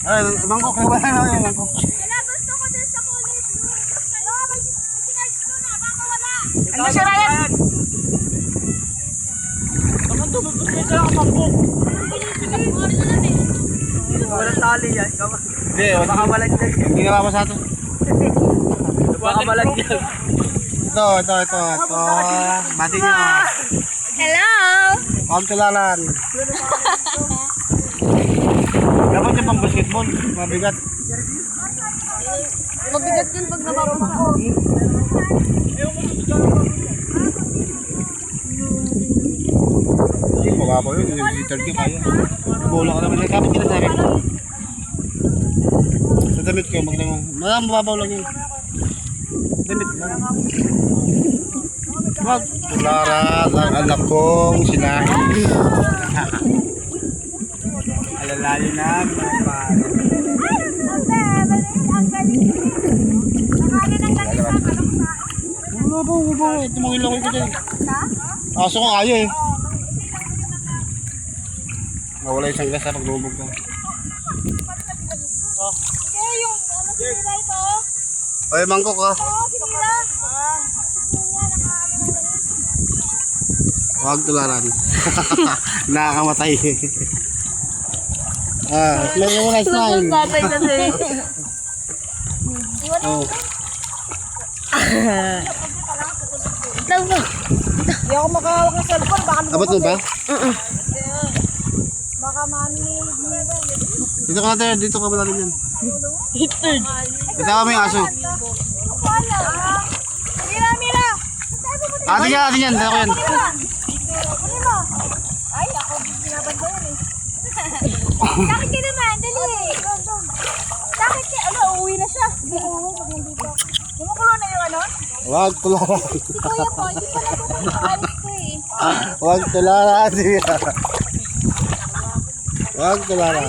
Ay, mangkok na ba na mangkok? Wala, gusto ko din sa kulay blue. Wala, may sinarge ko na, baka wala. Ano siya, Ryan? Bakit tumutulog ka lang ang mangkok? Walang tali yan. Hindi, Baka malagdag. hindi na pa sa atin. Baka malagdag. Ito. Bati niyo. Hello! Huwag tulalan. Dapat niya pang basketball. Mabigat. Mabigat yun pag nababasa. Hindi, mababaw yun. Yung liter ka kaya. Bola ka naman. Kapit kita sa akin. Sa damit ko, mababaw lang yun. Damit lang. Huwag tularan ang anak kong sinahin. Alalayo na. Ang galing. Nakali ng galing sa kalok na. Wala. Tumangin ko dyan. Aso kong ayaw eh. Nawala isang gas pag lumubog ka. Okay, yung ano sinila ito? Ay, mangkok ka. Oo, sinila. Huwag tularan. Nakakamatay. Smile mo na, smile. Batay kasi. Oh. Hindi ako makahawak ng cellphone. Baka Abot mo ba? baka mami. Dito ka natin, dito ka malalim yan. Ito kami yung aso. Wala. Mira. Atin yan, dito ko yan. Kunin mo. Ay, ako binabanda yan eh. Sakit ka naman, dali. Sakit ka. Ano, uuwi na siya. Gumukulo na yung ano? Huwag tularan. Si Kuya po, hindi pa nagkakalit ko eh. Huwag tularan. Huwag tularan.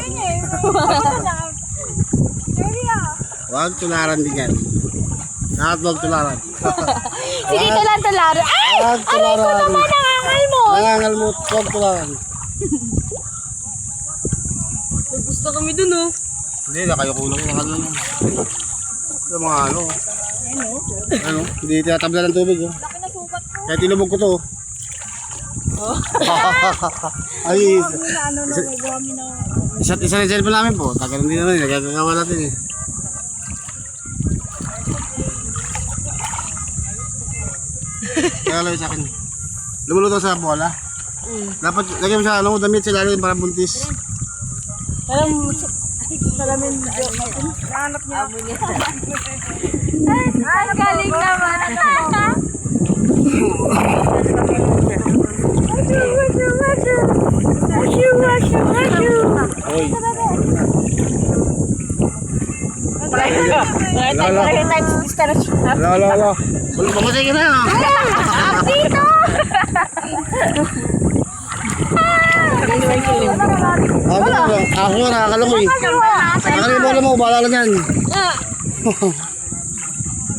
Sorry ah. Huwag tularan din yan. Lahat huwag tularan. Sige, talan. Ay! Huwag tularan. Nangangal mo. Nangangal mo, huwag tularan. Gusto kami dun, oh. Hindi, kayo kulang yung ano. Yung mga ano. Ano? Hindi tinatabla ng tubig. Oh. Laki na sukat ko. Kaya tinubog ko to. Ay, isa na yung cellphone namin po. Tagal hindi naman, nagagagawa natin eh. Kaya lang sa akin. Lumuluto sa bola. Dapat lagyan mo sa ano, damit sa ilalim para buntis. Salamin. Nahanap niya. Ay, galing naman. Oy. Lala. Pumasay ka na. Dito! Ako na, nakakalangoy. Nakakalangoy bola mo, bahala lang yan.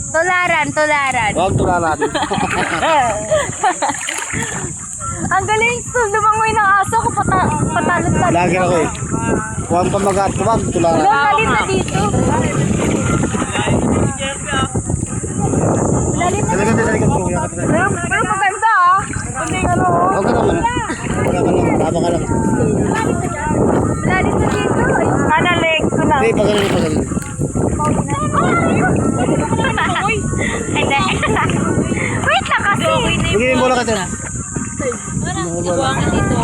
Tularan. Huwag tularan. Ang galing, lumangoy ng aso ko, patalon-talon. Lagi ako eh. Huwag pamagat, huwag tularan. Lalim na dito. Lalim na. Sa likod ko, yakap na. Pero maganda ah. Kundi ano. Huwag ka naman. Tama ka lang. Lalim na dito. Kanalig ko na. Hindi, pagaling. Hindi. Wait lang kasi. Bigyan mo bola ka dyan. Buwangan dito.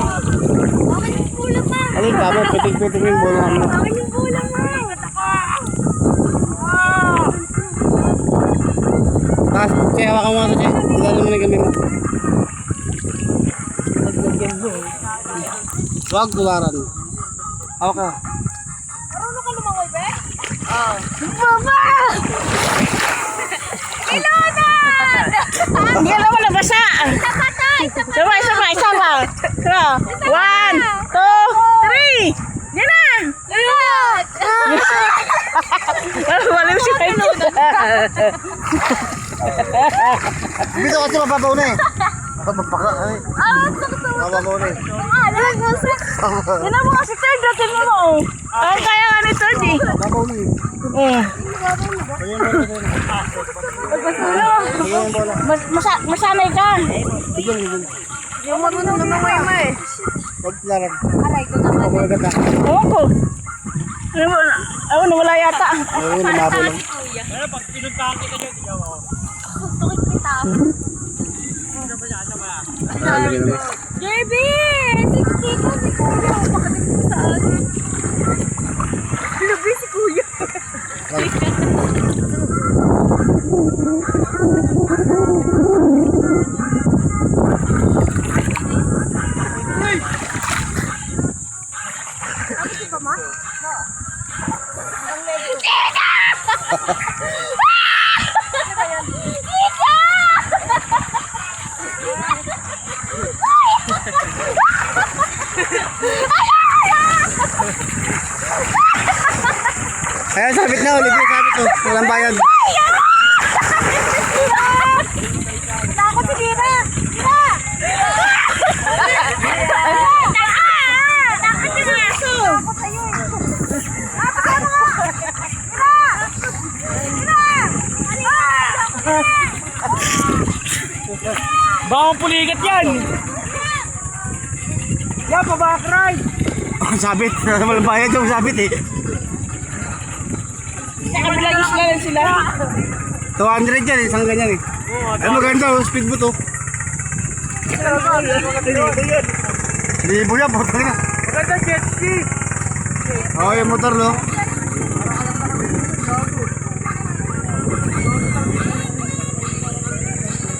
Bakit yung pula pa? Alin ka mo, pitig-pitig yung bola mo. Bakit yung pula mo? Tapos, kaya hawakan mo ito, Che. Ilalim mo na yung gamit mo. Huwag tularan. Hawak ka. Marunong ka lumangoy, be? Oo. Baba! Ilonan! Hindi ka naman nabasa. Sabay. One, two, three. Yan na. Ilot! Walim siya. Dito kasi mababaw na eh. Mapapakla. Ah, sakto. Mababaw na eh. Alam mo sa... Yan ang mga si Third. Datin mo mo. Ang kaya nga ni Third eh. Mababaw na eh. Oh. Kaya mo na Masanay ka. Bigyan, bigyan. Yung marunong naman mo eh. Wag laran. Aray ko naman. Ako agad na. Oo ko. Nawala yata. Ayun, lumabaw lang. Tukit kita. Lagyan naman. JB! Si Kiko, si Kuya. Pakating mo sa akin. Labi si Kuya. Ayan, sabit na. Ulit na sabit to. Walang bayad. Takot si Dina! Dina! Takot si Aso! Takot sa'yo eh. Takot mo! Dina! Baka puligat yan. Yan, pabakray. Oh, sabit. Walang bayad yung sabit eh. Kabilang isla lang sila. 200 yan, isang ganyan eh. Ay, maganda oh, speed boat oh. Libo yan, motor na. Maganda jet ski. Oo, yung motor no.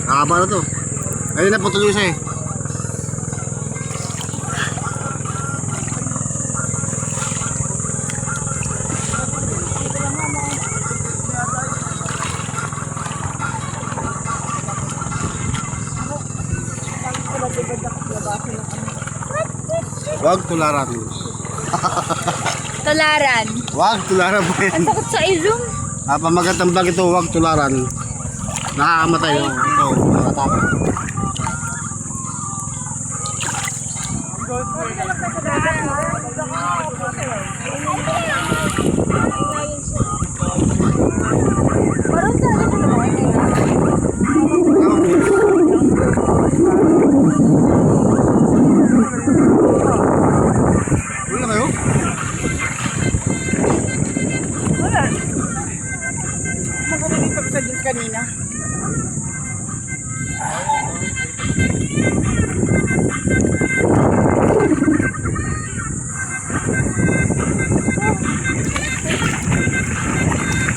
Haba na to. Ayun na, putol yung isa eh. Wag tularan. Tularan. Wag tularan po yan. Takot sa ilong. Pamagatang bag ito, wag tularan. Nakakamatay oh. Ito, nakatapos. Parang talaga ito naman. Wala kayo? Wala. Magkabalik kami sa jeans kanina.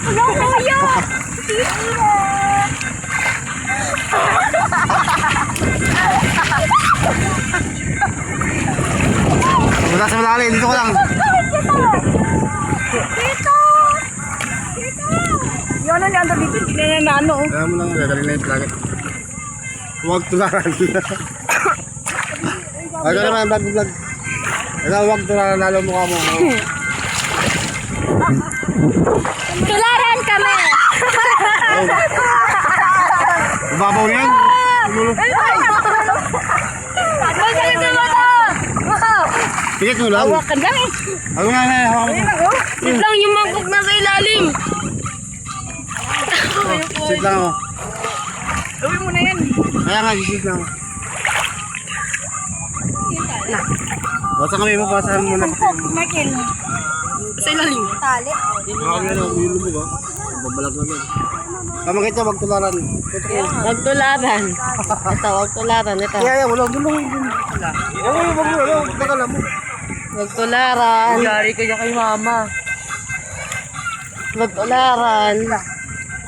Hello, Kuya! Tira! Wala sa malalim, dito ko lang. Dito! Dito! Yung ano niya, dito, hindi na nano. Kaya mo lang, gagaling na yung planet. Huwag tularan. Ay, ka naman, vlog. Ikaw, huwag tularan, lalo mukha mo. Tularan kami! Babaw yan. Tumulo. Masakit na mata! Pikit mo lang. Hawakan lang eh. Ako nga, hawakan mo. Yun lang yung mangkok na sa ilalim. Sit lang ako. Gawin mo na yan. Kaya nga, sit lang ako. Basta kami mapasahan mo na. Michael. Sa ilalim. Tali. Ako yan, ako yung lubog ah. Babalag na yan. Kamakit niya, wag tularan. Wag tularan. Ito, wag tularan. Ito. Kaya, wala, wala. Wag mo, mo. Wag tularan. Yari ka kay mama. Wag tularan.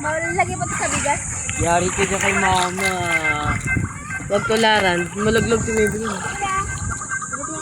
Malagay pa ito sa bigas. Yari ka kay mama. Wag tularan. Malaglag si Maybelline. Wala!